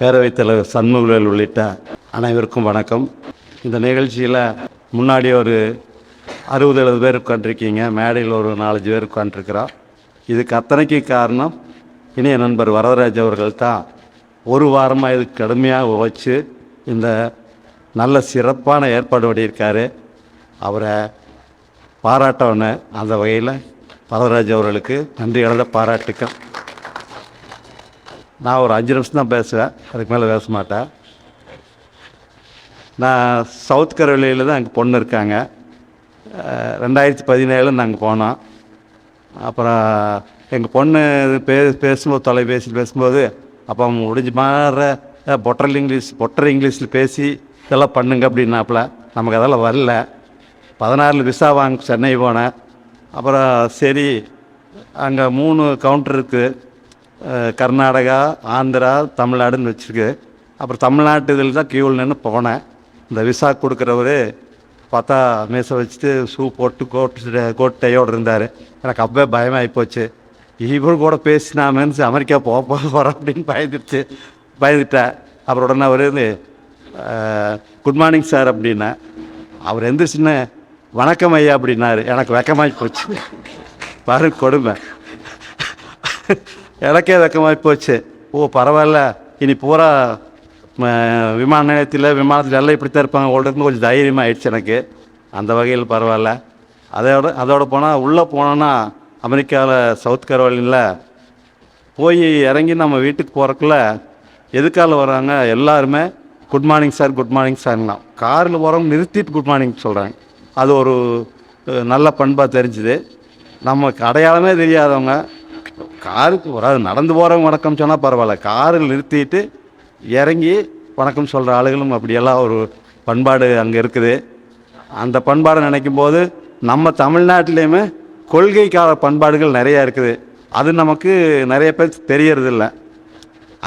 பேரவைத் தலைவர் சண்முகவேல் உள்ளிட்ட அனைவருக்கும் வணக்கம். இந்த நிகழ்ச்சியில் முன்னாடி ஒரு 60-70 பேர் உட்காந்துருக்கீங்க, மேடையில் ஒரு 4-5 பேர் உட்காந்துருக்குறோம். இதுக்கு அத்தனைக்கு காரணம் இனிய நண்பர் வரதராஜ் அவர்கள் தான். ஒரு வாரமாக இதுக்கு கடுமையாக உழைச்சி இந்த நல்ல சிறப்பான ஏற்பாடு பண்ணியிருக்காரு. அவரை பாராட்டவன அந்த வகையில் வரதராஜ் அவர்களுக்கு நன்றி கலந்த பாராட்டுக்கள். நான் ஒரு 5 நிமிஷம் தான் பேசுவேன், அதுக்கு மேலே பேச மாட்டேன். நான் சவுத் கரோலியில் தான் எங்கள் பொண்ணு இருக்காங்க. 2017 நாங்கள் போனோம். அப்புறம் எங்கள் பொண்ணு பேசும்போது தொலைபேசியில் பேசும்போது அப்போ அவங்க முடிஞ்ச மாதிரி பொட்டர் இங்கிலீஷில் பேசி இதெல்லாம் பண்ணுங்க அப்படின்னாப்புல. நமக்கு அதெல்லாம் வரல. 16 விசா வாங்க சென்னை போனேன். அப்புறம் சரி, அங்கே 3 கவுண்டர் இருக்குது, கர்நாடகா, ஆந்திரா, தமிழ்நாடுன்னு வச்சுருக்கு. அப்புறம் தமிழ்நாட்டு இதில் தான் கியூவில் நின்று போனேன். இந்த விசா கொடுக்குறவர் பார்த்தா மேசை வச்சுட்டு ஷூ போட்டு கோட்டையோடு இருந்தார். எனக்கு அப்பவே பயமாகி போச்சு. இவர் கூட பேசினாமேன்னு அமெரிக்கா போகிறோம் அப்படின்னு பயந்துட்டேன். அப்புறம் உடனே அவர் குட் மார்னிங் சார் அப்படின்னா, அவர் எந்திரிச்சுன்னு வணக்கம் ஐயா அப்படின்னாரு. எனக்கு வெக்கமாகி போச்சு. பாரு கொடுமை, எனக்கே வெக்கமாகி போச்சு. ஓ பரவாயில்ல, இனி பூரா விமானத்தில் எல்லாம் இப்படித்தான் இருப்பாங்க ஓடுறதுன்னு கொஞ்சம் தைரியமாக ஆயிடுச்சு எனக்கு. அந்த வகையில் பரவாயில்ல. அதோட போனால் உள்ளே போனோன்னா அமெரிக்காவில் சவுத் கரோலினில் போய் இறங்கி நம்ம வீட்டுக்கு போகிறக்குள்ள எதுக்கால வராங்க எல்லாருமே good morning sir good morning சார்லாம். காரில் போகிறவங்க நிறுத்திட்டு குட் மார்னிங் சொல்கிறாங்க. அது ஒரு நல்ல பண்பாக தெரிஞ்சுது. நமக்கு அடையாளமே தெரியாதவங்க காருக்கு வராது, நடந்து போகிறவங்க வணக்கம் சொன்னால் பரவாயில்ல, காரில் நிறுத்திட்டு இறங்கி வணக்கம் சொல்கிற ஆளுகளும் அப்படியெல்லாம் ஒரு பண்பாடு அங்கே இருக்குது. அந்த பண்பாடை நினைக்கும் போது நம்ம தமிழ்நாட்டிலையுமே கொள்கைக்கால பண்பாடுகள் நிறையா இருக்குது. அது நமக்கு நிறைய பேர் தெரியறதில்ல.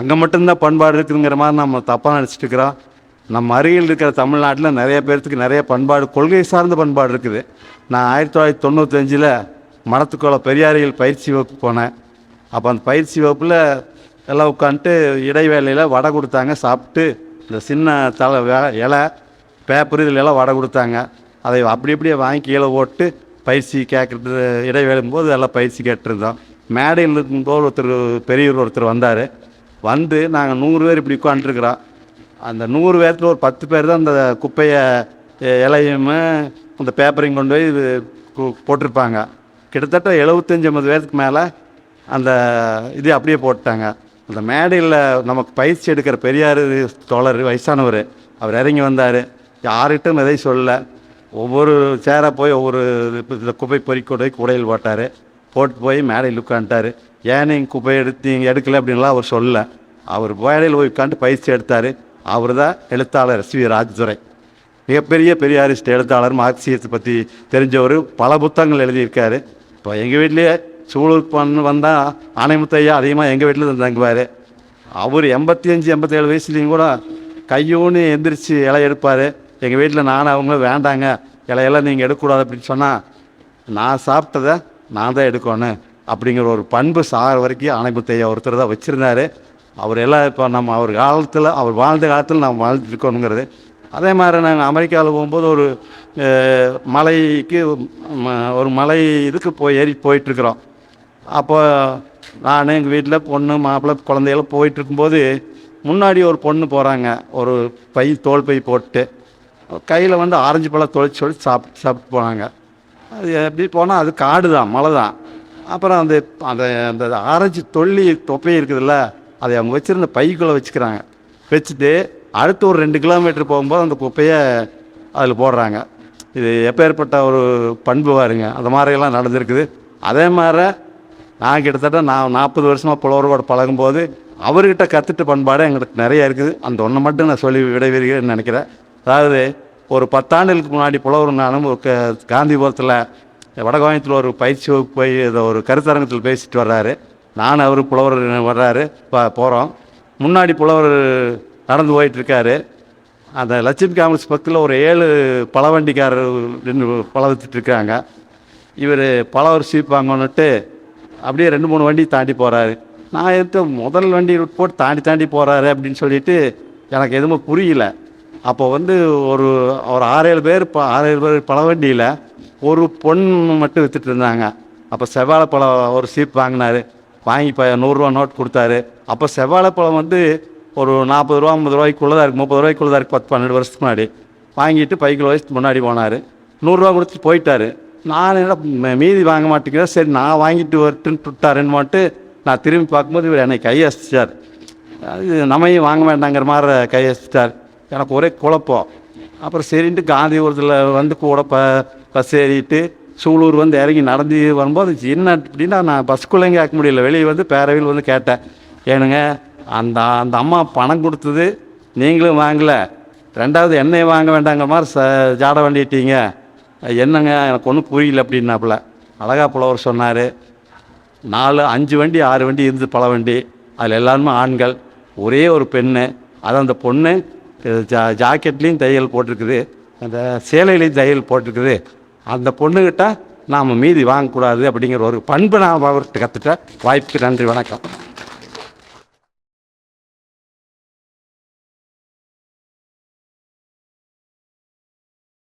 அங்கே மட்டும்தான் பண்பாடு இருக்குதுங்கிற மாதிரி நம்ம தப்பாக நினச்சிட்டு இருக்கிறோம். நம்ம அருகில் இருக்கிற தமிழ்நாட்டில் நிறைய பேர்த்துக்கு நிறைய பண்பாடு, கொள்கை சார்ந்த பண்பாடு இருக்குது. நான் 1995 மணத்துக்குள பெரியாரியல் பயிற்சி வகுப்பு போனேன். அப்போ அந்த பயிற்சி வகுப்பில் எல்லாம் உட்காந்துட்டு இடைவேளையில் வடை கொடுத்தாங்க. சாப்பிட்டு இந்த சின்ன இலை பேப்பர் இதில் எல்லாம் வடை கொடுத்தாங்க. அதை அப்படி அப்படியே வாங்கி கீழே போட்டு பயிற்சி கேட்குறது இடைவேளும் போது எல்லாம் பயிற்சி கேட்டுருந்தோம். மேடையில் இருக்கும்போது பெரியவர் வந்தார். வந்து நாங்கள் 100 பேர் இப்படி உட்காந்துருக்குறோம். அந்த 100 பேர்த்தில் ஒரு 10 பேர் தான் அந்த குப்பையை இலையும் அந்த பேப்பரையும் கொண்டு போய் போட்டிருப்பாங்க. கிட்டத்தட்ட 75-80 பேருக்கு மேலே அந்த இது அப்படியே போட்டாங்க. அந்த மேடையில் நமக்கு பயிற்சி எடுக்கிற பெரியார் தோழர் வயசானவர் அவர் இறங்கி வந்தார். யார்கிட்டும் எதை சொல்லலை. ஒவ்வொரு சேராக போய் ஒவ்வொரு இதில் குப்பை பொறிக்கொண்டு போய் கூடையில் போட்டு போய் மேடையில் உட்காந்துட்டார். ஏன் நீங்கள் குப்பை எடுக்கலை அப்படின்லாம் அவர் சொல்லலை. அவர் மேடையில் போய் உட்காந்து பயிற்சி எடுத்தார். அவர் தான் எழுத்தாளர் சி ராஜதுரை. மிகப்பெரிய பெரியாரிஸ்ட் எழுத்தாளர், மார்க்சியத்தை பற்றி தெரிஞ்சவர், பல புத்தகங்கள் எழுதியிருக்காரு. இப்போ எங்கள் வீட்லேயே சூழலுக்கு வந்தால் ஆணைமுத்தையா அதிகமாக எங்கள் வீட்டில் தான் தங்குவார். அவர் 85-87 வயசுலேயும் கூட கையோன்னு எந்திரிச்சு இலை எடுப்பார். எங்கள் வீட்டில் நானும் அவங்களும் வேண்டாங்க இலையெல்லாம் நீங்கள் எடுக்கக்கூடாது அப்படின்னு சொன்னால், நான் சாப்பிட்டதை நான் தான் எடுக்கணும் அப்படிங்கிற ஒரு பண்பு சாகிற வரைக்கும் ஆணைமுத்தையா ஒருத்தர் தான் வச்சுருந்தார். அவர் எல்லாம் இப்போ நம்ம அவர் வாழ்ந்த காலத்தில் நம்ம வாழ்ந்துட்டு இருக்கணுங்கிறது. அதே மாதிரி நாங்கள் அமெரிக்காவில் போகும்போது ஒரு மலைக்கு ஒரு மலை இதுக்கு போயிட்டுருக்குறோம். அப்போ நான் எங்கள் வீட்டில் பொண்ணு மாப்பிள்ளை குழந்தையெல்லாம் போயிட்டுருக்கும்போது முன்னாடி ஒரு பொண்ணு போகிறாங்க. ஒரு தோல் பை போட்டு கையில் ஆரஞ்சு பழம் சொல்லி சாப்பிட்டு போனாங்க. அது எப்படி போனால் அது காடு தான், மலை தான். அப்புறம் அந்த அந்த ஆரஞ்சு தொப்பை இருக்குதுல்ல, அதை அவங்க வச்சுருந்த பைக்குள்ளே வச்சுக்கிறாங்க. வச்சுட்டு அடுத்து ஒரு 2 கிலோமீட்டர் போகும்போது அந்த குப்பையை அதில் போடுறாங்க. இது எப்பேற்பட்ட ஒரு பண்பு பாருங்க. அந்த மாதிரியெல்லாம் நடந்திருக்குது. அதே மாதிரி நான் கிட்டத்தட்ட 40 வருஷமாக புலவரோட பழகும்போது அவர்கிட்ட கற்றுட்டு பண்பாடு எங்களுக்கு நிறைய இருக்குது. அந்த ஒன்றை மட்டும் நான் சொல்லி விடைபெறுகிறேன்னு நினைக்கிறேன். அதாவது ஒரு 10 ஆண்டுகளுக்கு முன்னாடி புலவர் நானும் காந்திபுரத்தில் வடகோயத்தில் ஒரு பயிற்சி வகுப்பு போய் ஒரு கருத்தரங்கத்தில் பேசிட்டு வர்றாரு. நானும் அவர் புலவர் வர்றாரு, போகிறோம். முன்னாடி புலவர் நடந்து போயிட்டுருக்காரு. அந்த லட்சுமி காங்கிரஸ் பக்கத்தில் ஒரு 7 பழவண்டிக்காரர் பழ விற்றுட்ருக்காங்க. இவர் பழவர் சீப்பாங்கன்னுட்டு அப்படியே 2-3 வண்டி தாண்டி போகிறாரு. நான் எடுத்து முதல் வண்டி போட்டு தாண்டி போகிறாரு அப்படின்னு சொல்லிட்டு எனக்கு எதுவுமே புரியல. அப்போ வந்து ஒரு ஒரு 6-7 பேர் 6-7 பேர் பழ வண்டியில் ஒரு பொண்ணு மட்டும் விற்றுட்டு இருந்தாங்க. அப்போ செவ்வாழைப்பழம் ஒரு சீப் வாங்கினார், வாங்கி இப்போ 100 நோட் கொடுத்தாரு. அப்போ செவ்வாழைப்பழம் வந்து ஒரு 40 ரூபா 50 ரூபாய்க்குள்ளே தான் இருக்குது, 30 ரூபாய்க்குள்ளே தான் இருக்குது. 10-12 வருஷத்துக்கு முன்னாடி வாங்கிட்டு பைக்கில் வயசுக்கு முன்னாடி போனார். 100 கொடுத்துட்டு போயிட்டார். நான் என்ன மீதி வாங்க மாட்டேங்கிறேன், சரி நான் வாங்கிட்டு வரட்டுன்னு விட்டாருன்னு மட்டும் நான் திரும்பி பார்க்கும்போது இவர் என்னை கையசிச்சார். அது நம்மையும் வாங்க வேண்டாங்கிற மாதிரி கையசிச்சிட்டார். எனக்கு ஒரே குழப்பம். அப்புறம் சரின்ட்டு காந்திபுரத்தில் வந்து கூட பஸ் ஏறிட்டு சூலூர் வந்து இறங்கி நடந்து வரும்போது என்ன அப்படின்னா நான் பஸ்க்குள்ளேயும் கேட்க முடியல, வெளியே வந்து பேரவையில் வந்து கேட்டேன், ஏனுங்க அந்த அந்த அம்மா பணம் கொடுத்தது நீங்களும் வாங்கலை, ரெண்டாவது என்னையும் வாங்க வேண்டாங்கிற மாதிரி ஜாட வண்டிட்டீங்க, என்னங்க எனக்கு ஒன்றும் புரியல அப்படின்னாப்புல. அழகா புலவர் சொன்னார், 4-5 வண்டி 6 வண்டி இருந்து பல வண்டி, அதில் எல்லாருமே ஆண்கள், ஒரே ஒரு பெண்ணு. அது அந்த பொண்ணு ஜாக்கெட்லேயும் தையல் போட்டிருக்குது, அந்த சேலையிலையும் தையல் போட்டிருக்குது. அந்த பொண்ணுக்கிட்ட நாம் மீதி வாங்கக்கூடாது அப்படிங்கிற ஒரு பண்பை நான் அவர்கிட்ட கற்றுட்டேன். வாய்ப்புக்கு நன்றி, வணக்கம்.